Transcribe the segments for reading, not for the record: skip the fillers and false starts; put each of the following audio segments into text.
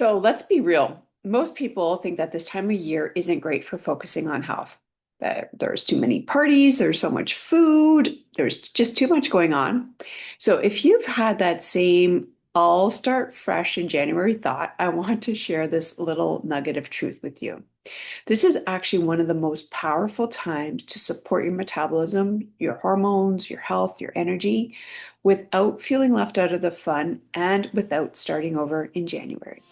So let's be real. Most people think that this time of year isn't great for focusing on health. That there's too many parties, there's so much food, there's just too much going on. So if you've had that same I'll start fresh in January thought, I want to share this little nugget of truth with you. This is actually one of the most powerful times to support your metabolism, your hormones, your health, your energy, without feeling left out of the fun and without starting over in January.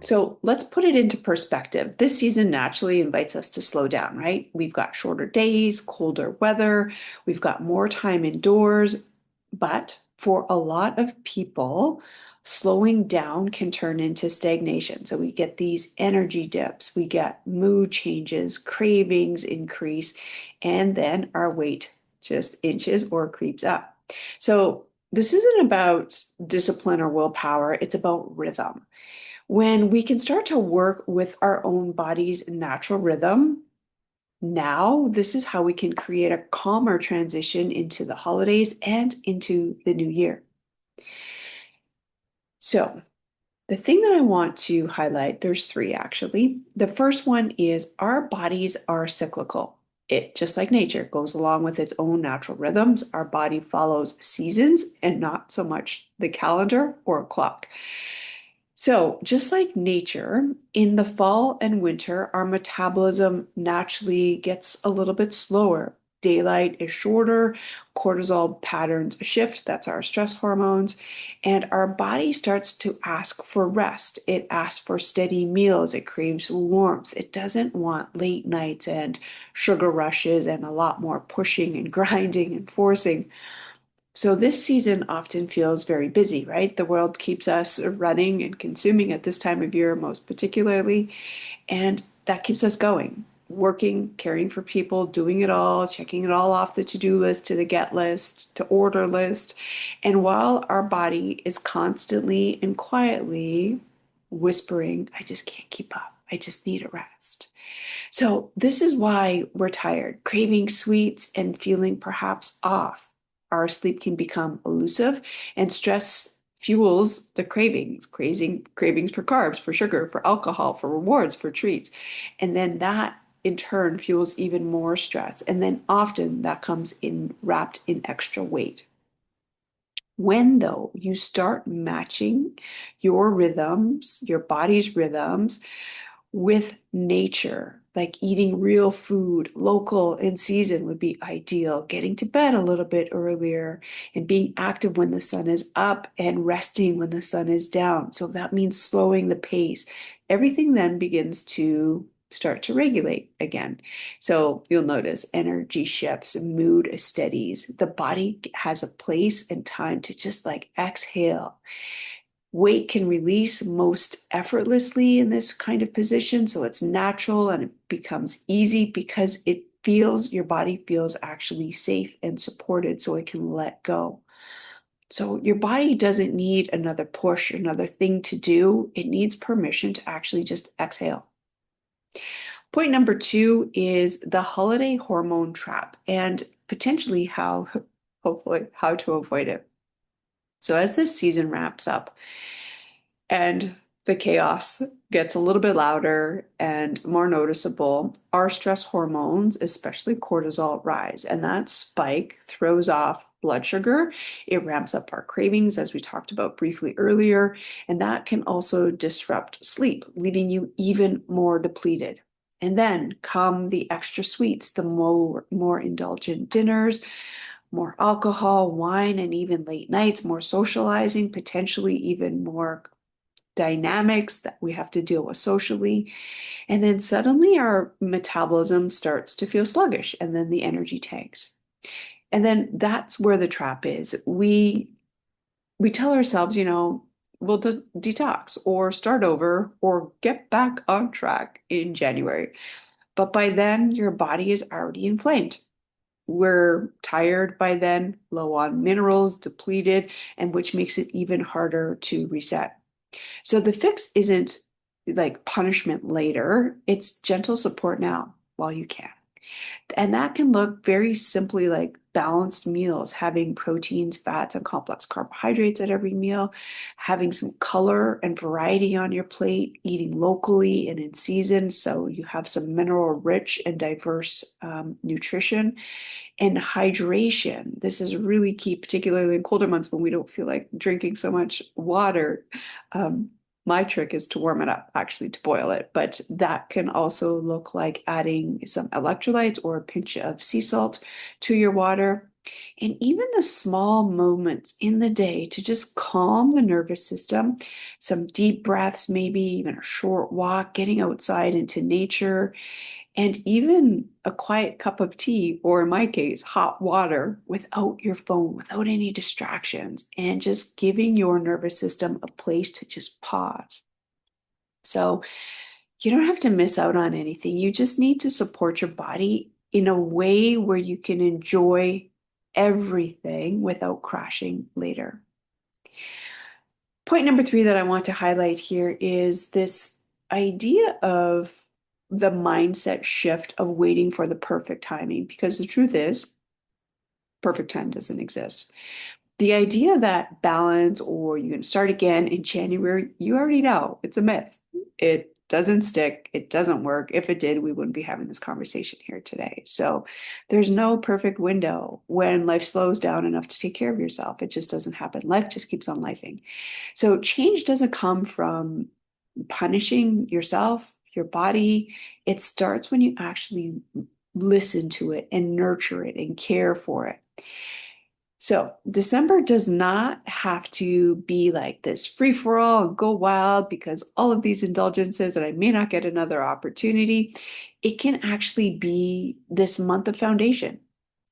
So let's put it into perspective. This season naturally invites us to slow down, right? We've got shorter days, colder weather, we've got more time indoors. But for a lot of people, slowing down can turn into stagnation. So we get these energy dips, we get mood changes, cravings increase, and then our weight just inches or creeps up. So this isn't about discipline or willpower, it's about rhythm. When we can start to work with our own body's natural rhythm, now this is how we can create a calmer transition into the holidays and into the new year. So, the thing that I want to highlight, there's three actually. The first one is our bodies are cyclical. It, just like nature, goes along with its own natural rhythms. Our body follows seasons and not so much the calendar or a clock. So, just like nature, in the fall and winter, our metabolism naturally gets a little bit slower. Daylight is shorter, cortisol patterns shift, that's our stress hormones, and our body starts to ask for rest. It asks for steady meals, it craves warmth, it doesn't want late nights and sugar rushes and a lot more pushing and grinding and forcing. So this season often feels very busy, right? The world keeps us running and consuming at this time of year, most particularly, and that keeps us going, working, caring for people, doing it all, checking it all off the to-do list to the get list to order list. And while our body is constantly and quietly whispering, I just can't keep up. I just need a rest. So this is why we're tired, craving sweets and feeling perhaps off. Our sleep can become elusive, and stress fuels the cravings for carbs, for sugar, for alcohol, for rewards, for treats. And then that in turn fuels even more stress. And then often that comes in wrapped in extra weight. When, though, you start matching your rhythms, your body's rhythms, with nature, like eating real food, local in season would be ideal. Getting to bed a little bit earlier and being active when the sun is up and resting when the sun is down. So that means slowing the pace. Everything then begins to start to regulate again. So you'll notice energy shifts, mood steadies. The body has a place and time to just like exhale. Weight can release most effortlessly in this kind of position. So it's natural and it becomes easy because your body feels actually safe and supported so it can let go. So your body doesn't need another push, another thing to do. It needs permission to actually just exhale. Point number two is the holiday hormone trap and potentially hopefully, how to avoid it. So as this season wraps up, and the chaos gets a little bit louder and more noticeable, our stress hormones, especially cortisol, rise. And that spike throws off blood sugar. It ramps up our cravings, as we talked about briefly earlier. And that can also disrupt sleep, leaving you even more depleted. And then come the extra sweets, the more indulgent dinners, more alcohol, wine, and even late nights, more socializing, potentially even more dynamics that we have to deal with socially. And then suddenly our metabolism starts to feel sluggish, and then the energy tanks. And then that's where the trap is. We tell ourselves, we'll detox or start over or get back on track in January. But by then, your body is already inflamed. We're tired by then, low on minerals, depleted, and which makes it even harder to reset. So the fix isn't like punishment later. It's gentle support now while you can. And that can look very simply like balanced meals, having proteins, fats, and complex carbohydrates at every meal, having some color and variety on your plate, eating locally and in season. So you have some mineral rich and diverse nutrition and hydration. This is really key, particularly in colder months when we don't feel like drinking so much water. Um, my trick is to warm it up, actually, to boil it. But that can also look like adding some electrolytes or a pinch of sea salt to your water. And even the small moments in the day to just calm the nervous system, some deep breaths, maybe even a short walk, getting outside into nature, and even a quiet cup of tea, or in my case, hot water without your phone, without any distractions, and just giving your nervous system a place to just pause. So you don't have to miss out on anything. You just need to support your body in a way where you can enjoy everything without crashing later. Point number three that I want to highlight here is this idea of the mindset shift of waiting for the perfect timing, because the truth is, perfect time doesn't exist. The idea that balance or you're going to start again in January, you already know it's a myth. It doesn't stick. It doesn't work. If it did, we wouldn't be having this conversation here today. So there's no perfect window when life slows down enough to take care of yourself. It just doesn't happen. Life just keeps on lifing. So change doesn't come from punishing yourself, your body. It starts when you actually listen to it and nurture it and care for it. So December does not have to be like this free for all and go wild because all of these indulgences and I may not get another opportunity. It can actually be this month of foundation,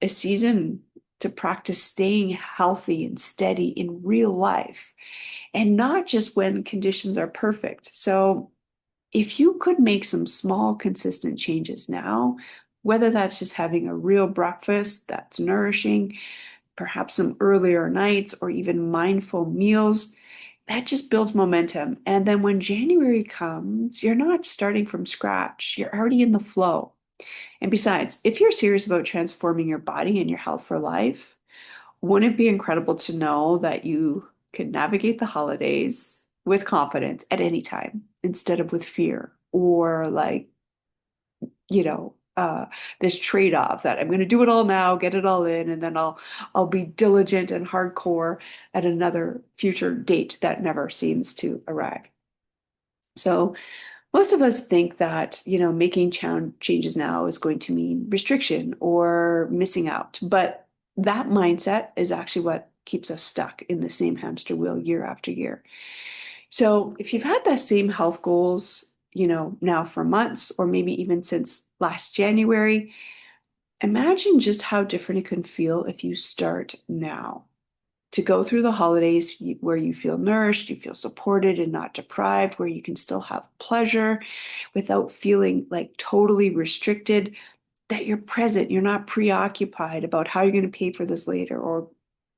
a season to practice staying healthy and steady in real life and not just when conditions are perfect. So if you could make some small, consistent changes now, whether that's just having a real breakfast that's nourishing, perhaps some earlier nights, or even mindful meals, that just builds momentum. And then when January comes, you're not starting from scratch, you're already in the flow. And besides, if you're serious about transforming your body and your health for life, wouldn't it be incredible to know that you can navigate the holidays with confidence at any time instead of with fear or like, you know, this trade-off that I'm going to do it all now, get it all in, and then I'll be diligent and hardcore at another future date that never seems to arrive. So most of us think that, making changes now is going to mean restriction or missing out. But that mindset is actually what keeps us stuck in the same hamster wheel year after year. So if you've had that same health goals, now for months or maybe even since last January, imagine just how different it can feel if you start now to go through the holidays where you feel nourished, you feel supported and not deprived, where you can still have pleasure without feeling like totally restricted, that you're present, you're not preoccupied about how you're going to pay for this later or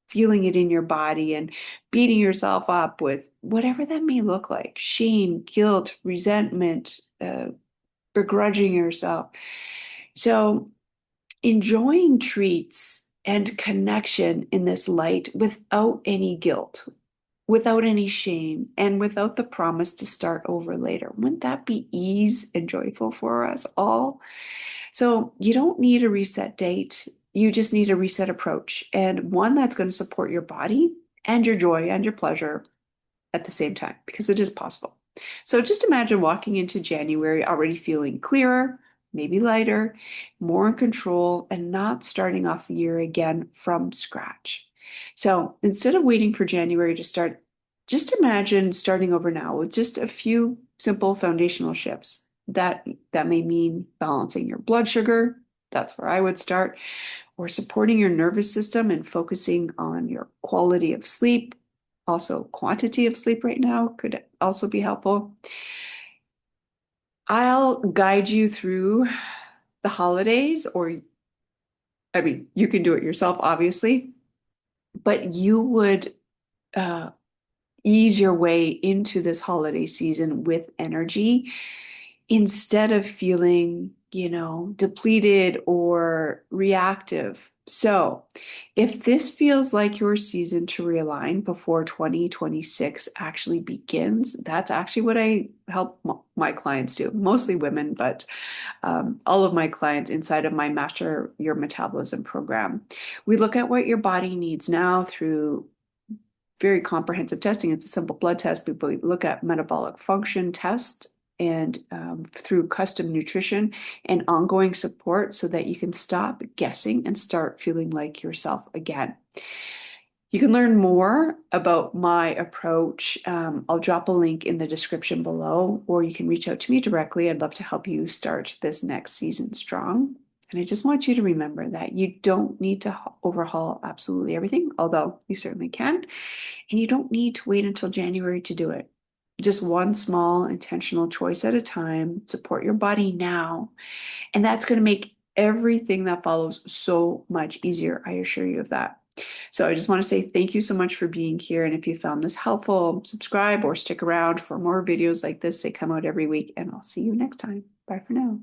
feeling it in your body and beating yourself up with whatever that may look like, shame, guilt, resentment, begrudging yourself. So enjoying treats and connection in this light without any guilt, without any shame, and without the promise to start over later. Wouldn't that be ease and joyful for us all? So you don't need a reset date. You just need a reset approach and one that's going to support your body and your joy and your pleasure at the same time, because it is possible. So just imagine walking into January already feeling clearer, maybe lighter, more in control, and not starting off the year again from scratch. So instead of waiting for January to start, just imagine starting over now with just a few simple foundational shifts. That may mean balancing your blood sugar. That's where I would start, or supporting your nervous system and focusing on your quality of sleep. Also, quantity of sleep right now could also be helpful. I'll guide you through the holidays, or I mean, you can do it yourself, obviously, but you would uh, ease your way into this holiday season with energy instead of feeling, depleted or reactive. So, if this feels like your season to realign before 2026 actually begins, that's actually what I help my clients do, mostly women, but all of my clients inside of my Master Your Metabolism program. We look at what your body needs now through very comprehensive testing. It's a simple blood test. We look at metabolic function tests and through custom nutrition and ongoing support so that you can stop guessing and start feeling like yourself again. You can learn more about my approach. I'll drop a link in the description below, or you can reach out to me directly. I'd love to help you start this next season strong. And I just want you to remember that you don't need to overhaul absolutely everything, although you certainly can. And you don't need to wait until January to do it. Just one small intentional choice at a time. Support your body now. And that's going to make everything that follows so much easier. I assure you of that. So I just want to say thank you so much for being here. And if you found this helpful, subscribe or stick around for more videos like this. They come out every week, and I'll see you next time. Bye for now.